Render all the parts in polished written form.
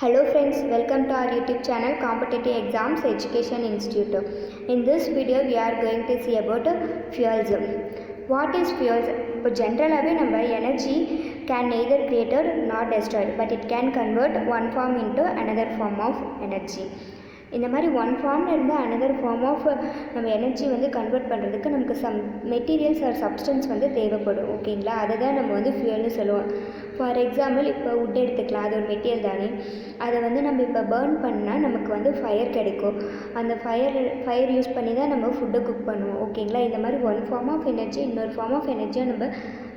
Hello friends, welcome to our YouTube channel Competitive Exams Education Institute. In this video we are going to see about fuels. What is fuels? இப்போ ஜென்ரலாகவே நம்ம energy can neither created nor destroyed, but it can convert one form into another form of energy. இந்த மாதிரி one ஃபார்மில் இருந்து another form of நம்ம energy வந்து convert பண்ணுறதுக்கு நமக்கு சம் மெட்டீரியல்ஸ் ஆர் சப்ஸ்டன்ஸ் வந்து தேவைப்படும். ஓகேங்களா, அதை தான் நம்ம வந்து ஃபியூல்னு சொல்லுவோம். ஃபார் எக்ஸாம்பிள் இப்போ வுட் எடுத்துக்கலாம், அது ஒரு மெட்டீரியல் தானே. அதை வந்து நம்ம இப்போ பேர்ன் பண்ணால் நமக்கு வந்து ஃபயர் கிடைக்கும். அந்த ஃபயர் யூஸ் பண்ணி தான் நம்ம ஃபுட்டை குக் பண்ணுவோம். ஓகேங்களா, இந்த மாதிரி ஒன் ஃபார்ம் ஆஃப் எனர்ஜி இன்னொரு ஃபார்ம் ஆஃப் எனர்ஜியாக நம்ம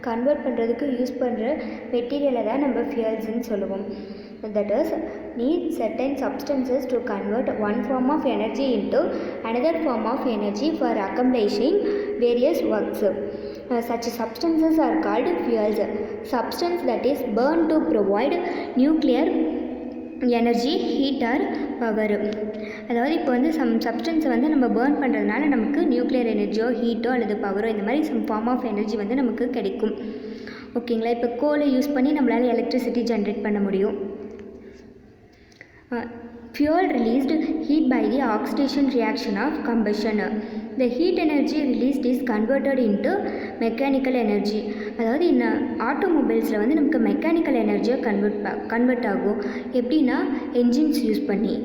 கன்வெர்ட் பண்ணுறதுக்கு யூஸ் பண்ணுற மெட்டீரியலை தான் நம்ம ஃபியூல்ஸ்ன்னு சொல்லுவோம். That is, need certain substances to convert one form of energy into another form of energy for accomplishing various works. Such substances are called fuels. Substance that is burned to provide nuclear energy, heat or power. அதாவது இப்போ வந்து சப்ஸ்டன்ஸை வந்து நம்ம burn பண்ணுறதுனால நமக்கு nuclear எனர்ஜியோ ஹீட்டோ அல்லது பவரோ இந்த மாதிரி சம் ஃபார்ம் ஆஃப் எனர்ஜி வந்து நமக்கு கிடைக்கும். ஓகேங்களா, இப்போ கோலை யூஸ் பண்ணி நம்மளால் எலக்ட்ரிசிட்டி ஜென்ரேட் பண்ண முடியும். Fuel released heat by the oxidation reaction of combustion. The heat energy released is converted into mechanical energy. அதாவது இந்த ஆட்டோமொபைல்ஸில் வந்து நமக்கு மெக்கானிக்கல் எனர்ஜியை கன்வெர்ட் ஆகும். எப்படின்னா என்ஜின்ஸ் யூஸ் பண்ணி.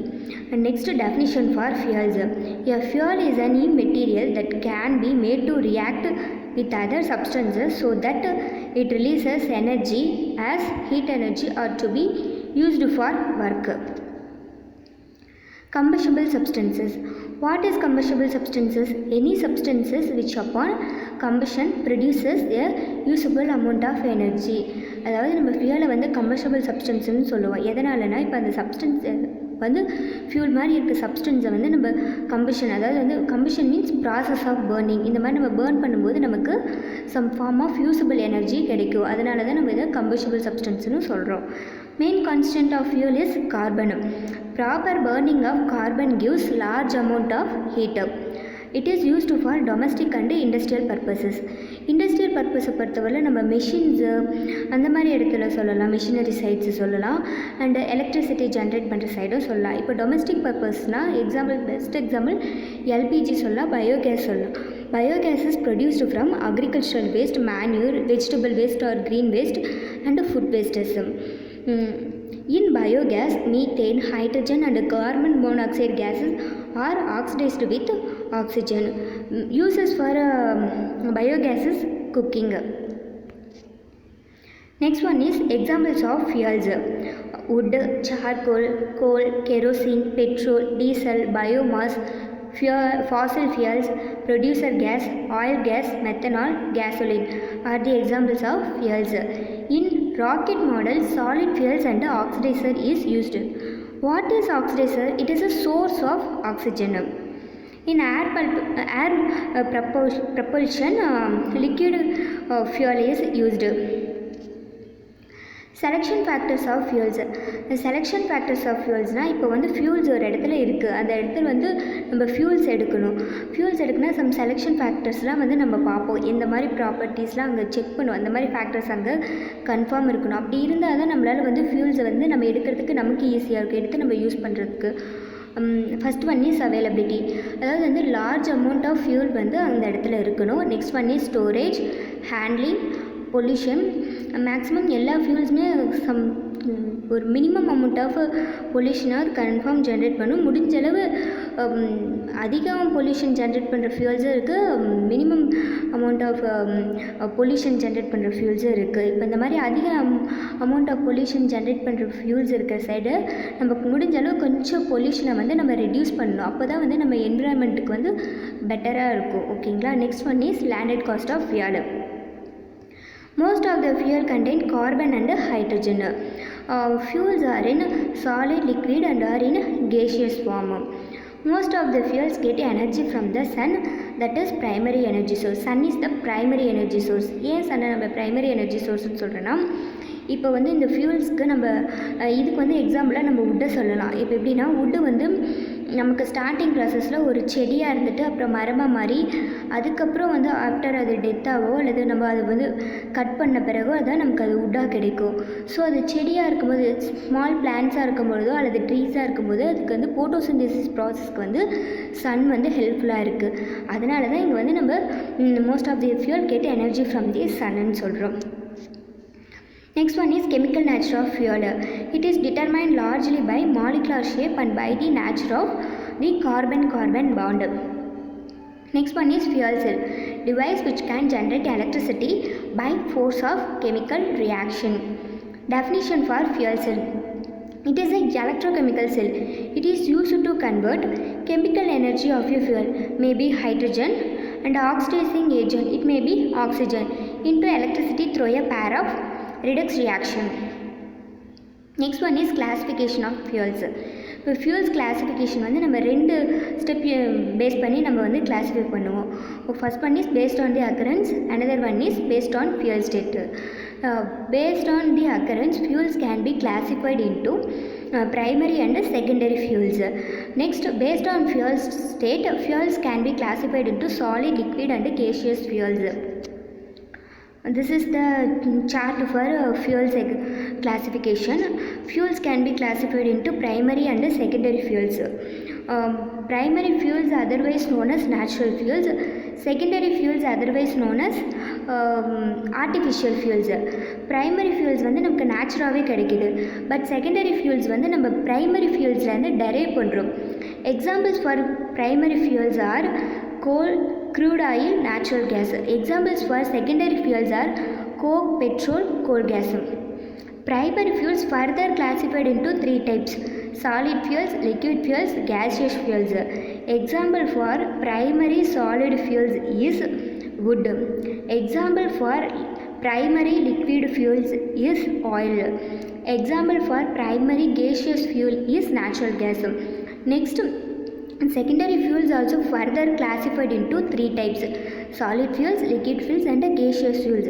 Next definition for fuels. A fuel is any material that can be made to react with other substances so that it releases energy as heat energy or to be used for work. Combustible substances. What is combustible substances? Any substances which upon combustion produces a usable amount of energy. அதாவது நம்ம ஃபியூலை வந்து combustible சப்ஸ்டன்ஸ்னு சொல்லுவோம். எதனாலனா இப்போ அந்த substance வந்து fuel மாதிரி இருக்க சப்ஸ்டன்ஸை வந்து நம்ம கம்பஷன், அதாவது வந்து combustion means process of burning, இந்த மாதிரி நம்ம பேர்ன் பண்ணும்போது நமக்கு some form of usable energy கிடைக்கும். அதனால தான் நம்ம இதை கம்பஸ்டபிள் சப்ஸ்டன்ஸ்னு சொல்கிறோம். Main constant of fuel is carbon. Proper burning of carbon gives large amount of heat. It is used for domestic and industrial purposes. Industrial purpose பொறுத்தவரை நம்ம machines அந்த மாதிரி இடத்துல சொல்லலாம், மிஷினரி சைட்ஸு சொல்லலாம், அண்ட் எலக்ட்ரிசிட்டி ஜென்ரேட் பண்ணுற சைடும் சொல்லலாம். இப்போ டொமஸ்டிக் பர்பஸ்னால் பெஸ்ட் எக்ஸாம்பிள் எல்பிஜி சொல்லலாம், பயோகேஸ் சொல்லலாம். Biogas is produced from agricultural waste, manure, vegetable waste or green waste and food wastes. In biogas, methane, hydrogen and carbon monoxide gases are oxidized with oxygen. Uses for biogas is cooking. Next one is examples of fuels. Wood, charcoal, coal, kerosene, petrol, diesel, biomass, fossil fuels, producer gas, oil gas, methanol, gasoline are the examples of fuels. In rocket model, solid fuels and oxidizer is used. What is oxidizer? It is a source of oxygen. In air propulsion, liquid fuel is used. Selection factors of fuels. Selection factors of ஃபியூல்ஸ்னால் இப்போ வந்து fuels ஒரு இடத்துல இருக்குது, அந்த இடத்துல வந்து நம்ம ஃபியூல்ஸ் எடுக்கணும். ஃபியூல்ஸ் எடுக்கணும்னா சம் செலெக்ஷன் ஃபேக்டர்ஸ்லாம் வந்து நம்ம பார்ப்போம். இந்த மாதிரி ப்ராப்பர்ட்டிஸ்லாம் அங்கே செக் பண்ணுவோம். அந்த மாதிரி ஃபேக்டர்ஸ் அங்கே கன்ஃபார்ம் இருக்கணும். அப்படி இருந்தால் தான் நம்மளால் வந்து ஃபியூல்ஸை வந்து நம்ம எடுக்கிறதுக்கு நமக்கு ஈஸியாக இருக்கும், எடுத்து நம்ம யூஸ் பண்ணுறதுக்கு. First one is availability. அதாவது வந்து லார்ஜ் அமௌண்ட் ஆஃப் ஃபியூல் வந்து அந்த இடத்துல இருக்கணும். Next one is storage, handling, pollution. Maximum எல்லா ஃபியூல்ஸுமே ஒரு மினிமம் அமௌண்ட் ஆஃப் பொல்யூஷனாக கன்ஃபார்ம் ஜென்ரேட் பண்ணும். முடிஞ்ச அளவு அதிகம் பொல்யூஷன் ஜென்ரேட் பண்ணுற ஃபியூல்ஸும் இருக்குது, minimum amount of pollution generate பண்ணுற ஃபியூல்ஸும் இருக்குது. இப்போ இந்த மாதிரி அதிக அமௌண்ட் ஆஃப் பொல்யூஷன் ஜென்ரேட் பண்ணுற ஃபியூல்ஸ் இருக்கிற சைடு நமக்கு முடிஞ்ச அளவு கொஞ்சம் பொல்யூஷனை வந்து நம்ம ரெடியூஸ் பண்ணணும். அப்போ தான் வந்து நம்ம என்விரான்மெண்ட்டுக்கு வந்து பெட்டராக இருக்கும். ஓகேங்களா, next one is landed cost of fuel. Most of the fuel contain carbon and hydrogen. Fuels are in solid, liquid and are in gaseous form. Most of the fuels get energy from the sun, that is primary energy source. Sun is the primary energy source. ஏன் சன்னை நம்ம primary energy sourceன்னு சொல்கிறேன்னா, இப்போ வந்து இந்த ஃபியூல்ஸ்க்கு நம்ம இதுக்கு வந்து எக்ஸாம்பிளாக நம்ம வுட்டை சொல்லலாம். இப்போ எப்படின்னா வுட்டு வந்து நமக்கு ஸ்டார்டிங் ப்ராசஸில் ஒரு செடியாக இருந்துட்டு அப்புறம் மரமாக மாறி அதுக்கப்புறம் வந்து ஆஃப்டர் அது டெத்தாவோ அல்லது நம்ம அது வந்து கட் பண்ண பிறகோ அதான் நமக்கு அது வுட்டாக கிடைக்கும். ஸோ அது செடியாக இருக்கும்போது ஸ்மால் பிளான்ட்ஸாக இருக்கும்பொழுதோ அல்லது ட்ரீஸாக இருக்கும்போது அதுக்கு வந்து போட்டோசிந்தசிஸ் ப்ராசஸ்க்கு வந்து சன் வந்து ஹெல்ப்ஃபுல்லாக இருக்குது. அதனால தான் இங்கே வந்து நம்ம most of the fuel get energy from the சன்னு சொல்கிறோம். Next one is chemical nature of fuel. It is determined largely by molecular shape and by the nature of the carbon-carbon bond. Next one is fuel cell, device which can generate electricity by force of chemical reaction. Definition for fuel cell. It is an electrochemical cell. It is used to convert chemical energy of a fuel, may be hydrogen and oxidizing agent, it may be oxygen, into electricity through a pair of redox reaction. Next one is classification of fuels. இப்போ fuels classification வந்து நம்ம 2 step base பண்ணி நம்ம வந்து classify பண்ணுவோம். First one is based on the occurrence, another one is based on fuel state. Based on the occurrence, fuels can be classified into primary and secondary fuels. Next, based on fuel state, fuels can be classified into solid, liquid and gaseous fuels. This is the chart for fuels classification. Fuels can be classified into primary and secondary fuels. Primary fuels otherwise known as natural fuels. Secondary fuels otherwise known as artificial fuels. Primary fuels வந்து நமக்கு நேச்சுராகவே கிடைக்கிது. But secondary fuels வந்து நம்ம primary fuelsலேருந்து derive பண்ணுறோம். Examples for primary fuels are coal, crude oil, natural gas. Examples for secondary fuels are coke, petrol, coal gas. Primary fuels further classified into 3 types: solid fuels, liquid fuels, gaseous fuels. Example for primary solid fuels is wood. Example for primary liquid fuels is oil. Example for primary gaseous fuel is natural gas. Next, secondary fuels also further classified into 3 types: solid fuels, liquid fuels and gaseous fuels.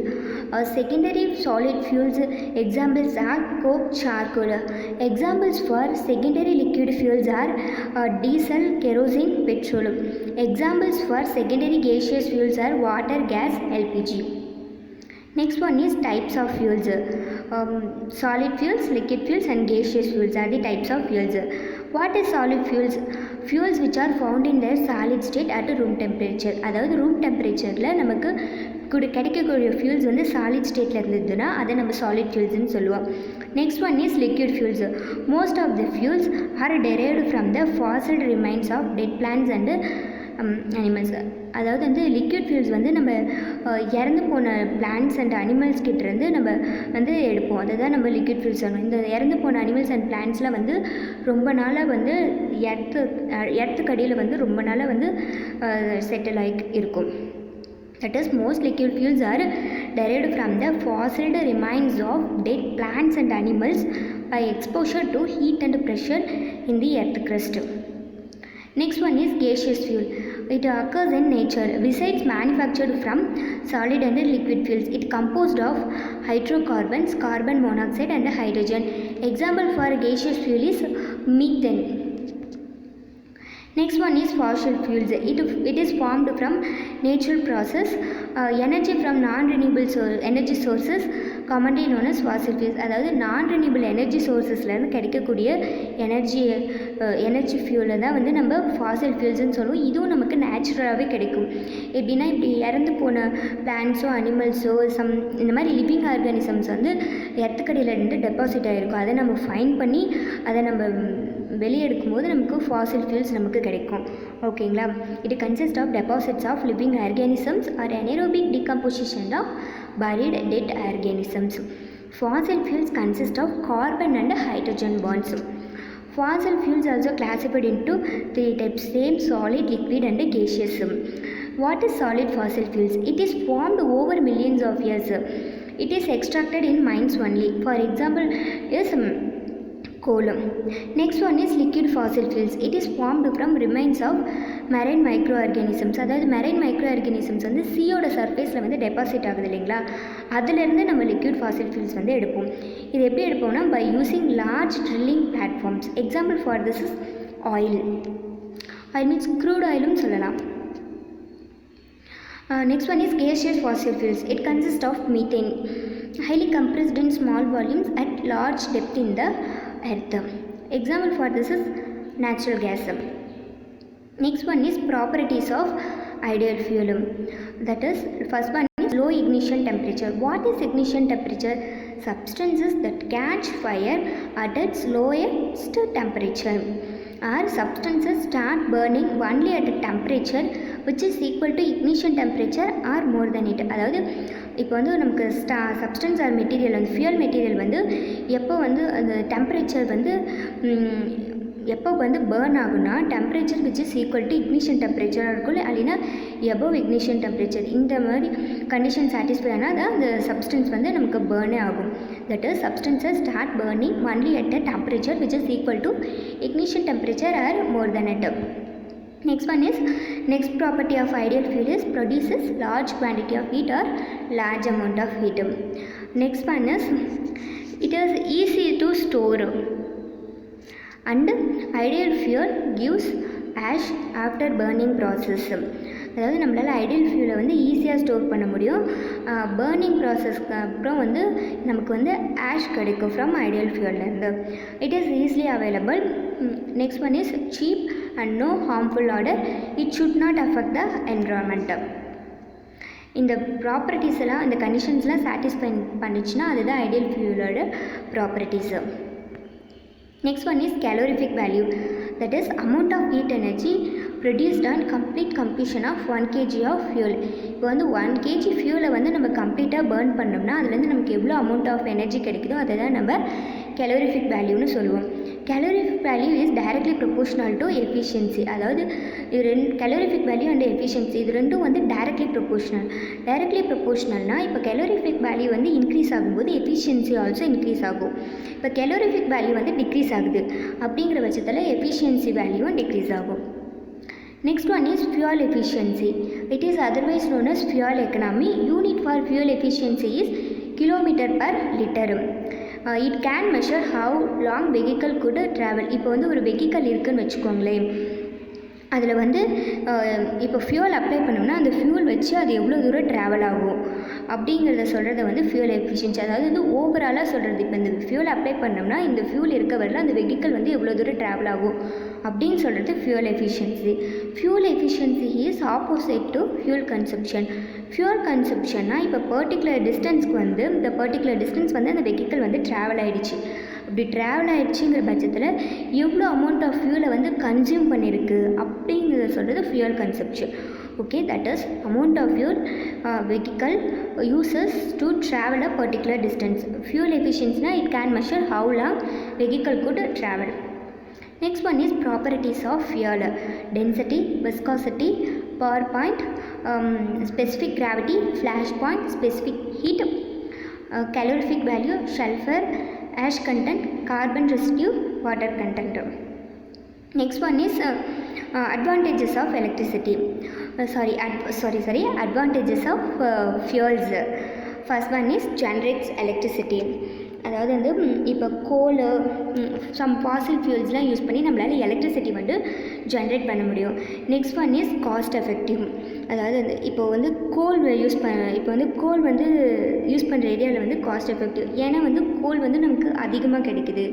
Secondary solid fuels examples are coke, charcoal. Examples for secondary liquid fuels are diesel, kerosene, petrol. Examples for secondary gaseous fuels are water, gas, LPG. Next one is types of fuels. Solid fuels, liquid fuels and gaseous fuels are the types of fuels. What is solid fuels? Fuels which are found in their solid state at room temperature. அதாவது room டெம்பரேச்சரில் நமக்கு கிடைக்கக்கூடிய fuels வந்து solid ஸ்டேட்டில் இருந்ததுன்னா அதை நம்ம solid ஃபியூல்ஸ்னு சொல்லுவோம். Next one is liquid fuels. Most of the fuels are derived from the fossil remains of dead plants and animals. அதாவது வந்து லிக்விட் ஃபியூல்ஸ் வந்து நம்ம இறந்து போன பிளான்ட்ஸ் அண்ட் அனிமல்ஸ் கிட்டேருந்து நம்ம வந்து எடுப்போம். அதை தான் நம்ம லிக்விட் ஃபியூல்ஸ் சொல்லணும். இந்த இறந்து போன அனிமல்ஸ் அண்ட் பிளான்ட்ஸ்லாம் வந்து ரொம்ப நாளாக வந்து எர்த்துக்கடியில் வந்து ரொம்ப நாளாக வந்து செட்டில் ஆகி இருக்கும். That is, most liquid fuels are derived from the fossil remains of dead plants and animals by exposure to heat and pressure in the earth crust. Next one is gaseous fuel. It occurs in nature. Besides manufactured from solid and liquid fuels, it composed of hydrocarbons, carbon monoxide and hydrogen. Example for gaseous fuel is methane. Next one is fossil fuels. It is formed from natural process. Energy from non-renewable energy sources commonly known as fossil fuels. அதாவது non-renewable energy sourcesலேருந்து கிடைக்கக்கூடிய energy ஃபியூலை தான் வந்து நம்ம ஃபாசில் ஃபியூல்ஸ்னு சொல்லுவோம். இதுவும் நமக்கு நேச்சுரலாகவே கிடைக்கும். எப்படின்னா இப்படி இறந்து போன பிளான்ட்ஸோ அனிமல்ஸோ இந்த மாதிரி லிவிங் ஆர்கானிசம்ஸ் வந்து எர்த்துக்கடியிலேருந்து டெபாசிட் ஆகிருக்கும். அதை நம்ம ஃபைண்ட் பண்ணி அதை நம்ம வெளியெடுக்கும் போது நமக்கு ஃபாசில் ஃபியூல்ஸ் நமக்கு கிடைக்கும். ஓகேங்களா? It consist of deposits of living organisms or anaerobic decomposition of buried dead organisms. Fossil fuels consist of carbon and hydrogen bonds. Fossil fuels also classified into 3 types: same, solid, liquid and gaseous. What is solid fossil fuels? It is formed over millions of years. It is extracted in mines only. For example is coal. Next one is liquid fossil fuels. It is formed from remains of marine microorganisms. அதாவது marine microorganisms வந்து சீயோட சர்ஃபேஸில் வந்து deposit ஆகுது இல்லைங்களா, அதிலிருந்து நம்ம liquid fossil fuels வந்து எடுப்போம். இது எப்படி எடுப்போம்னா by using large drilling platforms. Example for this is oil. Oil means crude ஆயிலும் சொல்லலாம். Next one is gaseous fossil fuels. It consists of methane, highly compressed in small volumes at large depth in the earth. Example for this is natural gas. Next one is properties of ideal fuel. That is, first one is low ignition temperature. What is ignition temperature? Substances that catch fire at its lowest temperature, or substances start burning only at a temperature which is equal to ignition temperature or more than it. அதாவது இப்போ வந்து நமக்கு substance R material வந்து fuel material வந்து எப்போ வந்து அந்த temperature வந்து எப்போ வந்து பேர்ன் ஆகுனா temperature which is equal to ignition டெம்பரேச்சராக இருக்கும், இல்லைன்னா எபவ் இக்னிஷன் டெம்பரேச்சர். இந்த மாதிரி கண்டிஷன் சாட்டிஸ்ஃபை ஆனால் தான் அந்த சப்ஸ்டன்ஸ் வந்து நமக்கு பேர்னே ஆகும். That is substances start burning only at a temperature which is equal to ignition temperature or more then at. Next one is, next property of ideal fuel is produces large quantity of heat or large amount of heat. Next one is, it is easy to store, and ideal fuel gives ash after burning process. அதாவது நம்மளால் ideal ஃபியூலை வந்து ஈஸியாக store பண்ண முடியும். Burning ப்ராசஸ்க்கு அப்புறம் வந்து நமக்கு வந்து ஆஷ் கிடைக்கும் ஃப்ரம் ஐடியல் ஃபியூல்லேருந்து. It is easily available. Next one is cheap and no harmful order. It should not affect the environment. இந்த ப்ராப்பர்ட்டிஸ் எல்லாம், இந்த கண்டிஷன்ஸ்லாம் சாட்டிஸ்ஃபை பண்ணிச்சுன்னா அதுதான் ஐடியல் ஃபியூலோட properties. Next one is calorific value. That is amount of heat energy produced on complete completion of 1 kg of fuel. இப்போ வந்து 1 kg ஃபியூலை வந்து நம்ம கம்ப்ளீட்டாக பர்ன் பண்ணோம்னா அதுலேருந்து நமக்கு எவ்வளோ அமௌண்ட் ஆஃப் எனர்ஜி கிடைக்குதோ அதை தான் நம்ம calorific வேல்யூன்னு சொல்லுவோம். calorific value is directly proportional to efficiency. அதாவது இது calorific வேல்யூ அண்ட் எஃபிஷியன்சி இது ரெண்டும் வந்து டைரக்ட்லி ப்ரொபோஷனல். டைரக்ட்லி ப்ரொபோஷனல்னால் இப்போ calorific வேல்யூ வந்து இன்க்ரீஸ் ஆகும்போது எஃபிஷியன்சி ஆல்சோ இன்க்ரீஸ் ஆகும். இப்போ calorific வேல்யூ வந்து டிக்ரீஸ் ஆகுது அப்படிங்கிற பட்சத்தில் எஃபிஷியன்சி வேல்யூவும் டிக்ரீஸ் ஆகும். Next one is fuel efficiency. It is otherwise known as fuel economy. Unit for fuel efficiency is kilometer per liter. It can measure how long vehicle could travel. இப்போ வந்து ஒரு vehicle இருக்குதுன்னு வச்சுக்கோங்களேன், அதில் வந்து இப்போ ஃபியூல் அப்ளை பண்ணோம்னா அந்த ஃபியூல் வச்சு அது எவ்வளோ தூரம் ட்ராவல் ஆகும் அப்படிங்கிறத சொல்கிறத வந்து ஃபியூல் எஃபிஷியன்சி. அதாவது வந்து ஓவராலாக சொல்கிறது. இப்போ இந்த ஃபியூல் அப்ளை பண்ணோம்னா இந்த ஃபியூல் இருக்க வரல அந்த வெஹிக்கல் வந்து எவ்வளோ தூரம் ட்ராவல் ஆகும் அப்படின்னு சொல்கிறது fuel efficiency. Fuel efficiency is opposite to fuel consumption. Fuel கன்சப்ஷன்னா இப்போ பர்டிகுலர் டிஸ்டன்ஸ்க்கு வந்து இந்த பர்டிகுலர் டிஸ்டன்ஸ் வந்து அந்த வெஹிக்கல் வந்து ட்ராவல் ஆகிடுச்சு. அப்படி ட்ராவல் ஆகிடுச்சிங்கிற பட்சத்தில் எவ்வளோ அமௌண்ட் ஆஃப் ஃபியூலை வந்து கன்சியூம் பண்ணியிருக்கு அப்படிங்கிறத சொல்கிறது fuel consumption. Okay, that is amount of fuel vehicle uses to travel a particular distance. Fuel எஃபிஷியன்சினா it can measure how long vehicle could travel. Next one is properties of fuel. Density, viscosity, power point, specific gravity, flash point, specific heat, calorific value, sulfur, ash content, carbon residue, water content. Next one is advantages of electricity. Advantages of fuels. First one is generates electricity. அதாவது வந்து இப்போ கோலு some Fazil ஃபியூல்ஸ்லாம் use பண்ணி நம்மளால் electricity வந்து generate பண்ண முடியும். Next one is cost effective. அதாவது வந்து இப்போ வந்து கோல் வந்து யூஸ் பண்ணுற ஏரியாவில் வந்து காஸ்ட் எஃபெக்டிவ். ஏன்னா வந்து கோல் வந்து நமக்கு அதிகமாக கிடைக்குது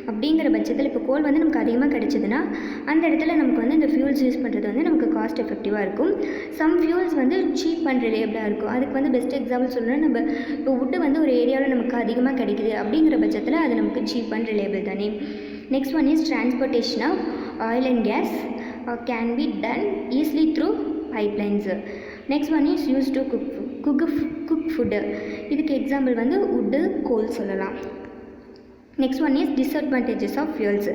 அப்படிங்கிற பட்சத்தில் இப்போ கோல் வந்து நமக்கு அதிகமாக கிடைச்சதுன்னா அந்த இடத்துல நமக்கு வந்து இந்த ஃபியூல்ஸ் யூஸ் பண்ணுறது வந்து நமக்கு காஸ்ட் எஃபெக்டிவாக இருக்கும். சம் ஃபியூல்ஸ் வந்து சீப் அண்ட் ரிலேபிளாக இருக்கும். அதுக்கு வந்து பெஸ்ட் எக்ஸாம்பிள் சொல்லணும்னா நம்ம இப்போ வுட்டு வந்து ஒரு ஏரியாவில் நமக்கு அதிகமாக கிடைக்குது அப்படிங்கிற பட்சத்தில் அது நமக்கு சீப் அண்ட் ரிலேபிள் தானே. Next one is transportation of oil and gas can be done easily through pipelines. Next one is use to cook food. இதுக்கு எக்ஸாம்பிள் வந்து வுட்டு, கோல் சொல்லலாம். Next one is disadvantages of fuels.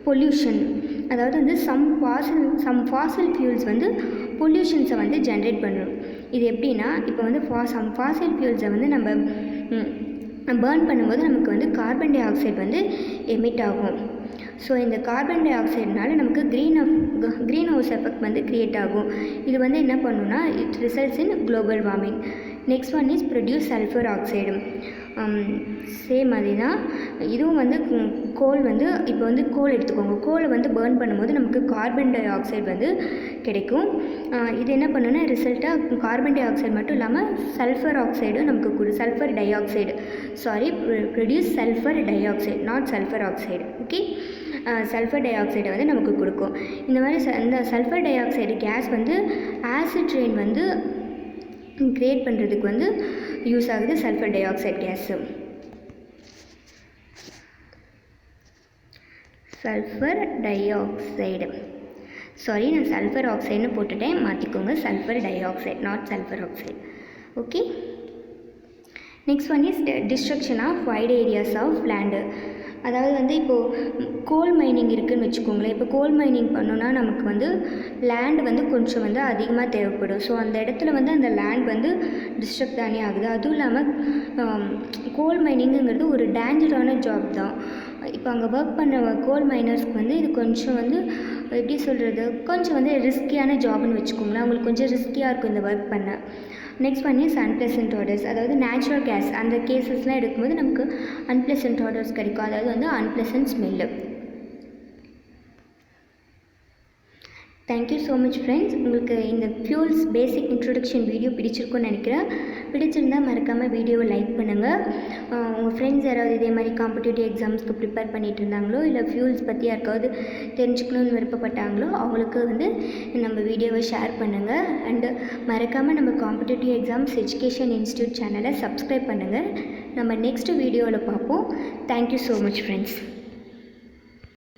Pollution. அதாவது வந்து some Fazil fuels வந்து பொல்யூஷன்ஸை வந்து generate பண்ணும். இது எப்படின்னா இப்போ வந்து சம் ஃபாசில் ஃபியூல்ஸை வந்து நம்ம பர்ன் பண்ணும்போது நமக்கு வந்து கார்பன் டை ஆக்சைடு வந்து எமிட் ஆகும். ஸோ இந்த கார்பன் டை ஆக்சைடுனால நமக்கு க்ரீன் ஹவுஸ் எஃபெக்ட் வந்து க்ரியேட் ஆகும். இது வந்து என்ன பண்ணுன்னா it results in global warming. Next one is produce sulphur oxide. Same அதே தான். இதுவும் வந்து கோல் வந்து இப்போ வந்து கோல் எடுத்துக்கோங்க. கோலை வந்து பேர்ன் பண்ணும்போது நமக்கு கார்பன் டை ஆக்சைடு வந்து கிடைக்கும். இது என்ன பண்ணுன்னா ரிசல்ட்டாக கார்பன் டை ஆக்சைடு மட்டும் இல்லாமல் சல்ஃபர் ஆக்சைடும் நமக்கு sulphur dioxide produce sulphur dioxide, not sulphur oxide. Okay, sulphur டை ஆக்சைடை வந்து நமக்கு கொடுக்கும். இந்த மாதிரி இந்த சல்ஃபர் டை ஆக்சைடு கேஸ் வந்து ஆசிட் ரெயின் வந்து க்ரியேட் பண்ணுறதுக்கு வந்து யூஸ் ஆகுது sulphur dioxide gas. Sulphur dioxide, sorry நான் சல்ஃபர் ஆக்சைடுன்னு போட்டுட்டேன், மாற்றிக்கோங்க. Sulphur dioxide, not sulphur oxide. Okay, next one is destruction of wide areas of land. அதாவது வந்து இப்போது கோல் மைனிங் இருக்குதுன்னு வச்சுக்கோங்களேன். இப்போ கோல் மைனிங் பண்ணோன்னா நமக்கு வந்து லேண்டு வந்து கொஞ்சம் வந்து அதிகமாக தேவைப்படும். ஸோ அந்த இடத்துல வந்து அந்த லேண்ட் வந்து டிஸ்ட்ரக்ட் தானே ஆகுது. அதுவும் இல்லாமல் கோல் மைனிங்குங்கிறது ஒரு டேஞ்சரான ஜாப் தான். இப்போ அங்கே ஒர்க் பண்ண கோல் மைனர்ஸ்க்கு வந்து இது கொஞ்சம் வந்து எப்படி சொல்கிறது, கொஞ்சம் வந்து ரிஸ்கியான ஜாப்னு வச்சுக்கோங்களேன். அவங்களுக்கு கொஞ்சம் ரிஸ்கியாக இருக்கும் இந்த ஒர்க் பண்ண. Next one is unpleasant orders. அதாவது நேச்சுரல் கேஸ் அந்த கேசஸ்லாம் எடுக்கும்போது நமக்கு அன்பிளசன்ட் ஆர்டர்ஸ் கிடைக்கும். அதாவது வந்து unpleasant smell. Thank you so much friends. உங்களுக்கு இந்த ஃபியூல்ஸ் பேசிக் இன்ட்ரொடக்ஷன் வீடியோ பிடிச்சிருக்குன்னு நினைக்கிறேன். பிடிச்சிருந்தால் மறக்காமல் வீடியோவை லைக் பண்ணுங்கள். உங்கள் ஃப்ரெண்ட்ஸ் யாராவது இதே மாதிரி காம்படிட்டிவ் எக்ஸாம்ஸ்க்கு ப்ரிப்பேர் பண்ணிகிட்டு இருந்தாங்களோ, இல்லை ஃபியூல்ஸ் பற்றி யாருக்காவது தெரிஞ்சுக்கணுன்னு விருப்பப்பட்டாங்களோ அவங்களுக்கு வந்து நம்ம வீடியோவை ஷேர் பண்ணுங்கள். அண்டு மறக்காமல் நம்ம காம்படிட்டிவ் எக்ஸாம்ஸ் எஜுகேஷன் இன்ஸ்டியூட் சேனலை சப்ஸ்கிரைப் பண்ணுங்கள். நம்ம நெக்ஸ்ட் வீடியோவில் பார்ப்போம். Thank you so much friends.